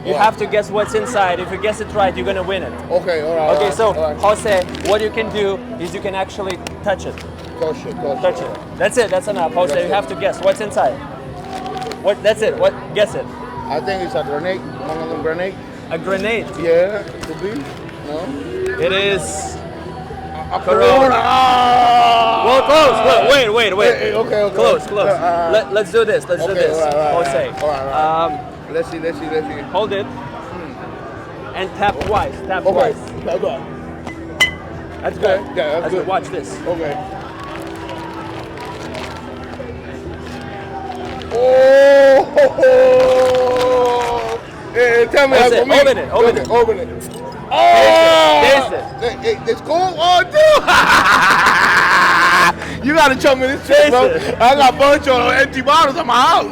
You have to guess what's inside. If you guess it right, you're gonna win it. Okay, all right. Okay, so all right. Jose, what you can do is you can actually touch it. Touch it. Touch it. That's it. That's enough. Jose, That's you have to guess what's inside. What? That's it. What? Guess it. I think it's a grenade. One of them grenades. A grenade. Yeah, could be. No. It is. A Corona. Well, close. Wait. Hey, okay. Close. Let's do this. Let's do this. Jose. All right. Let's see. Hold it. And tap twice. Tap Okay. twice. Okay. That's good. Yeah, that's good. Watch this. Okay. Oh! Hey, tell me That's how it. Open it. Open it. Oh! Taste it. It's cool. Oh, dude! You gotta show me this shit, Taste bro. it. I got a bunch of empty bottles at my house.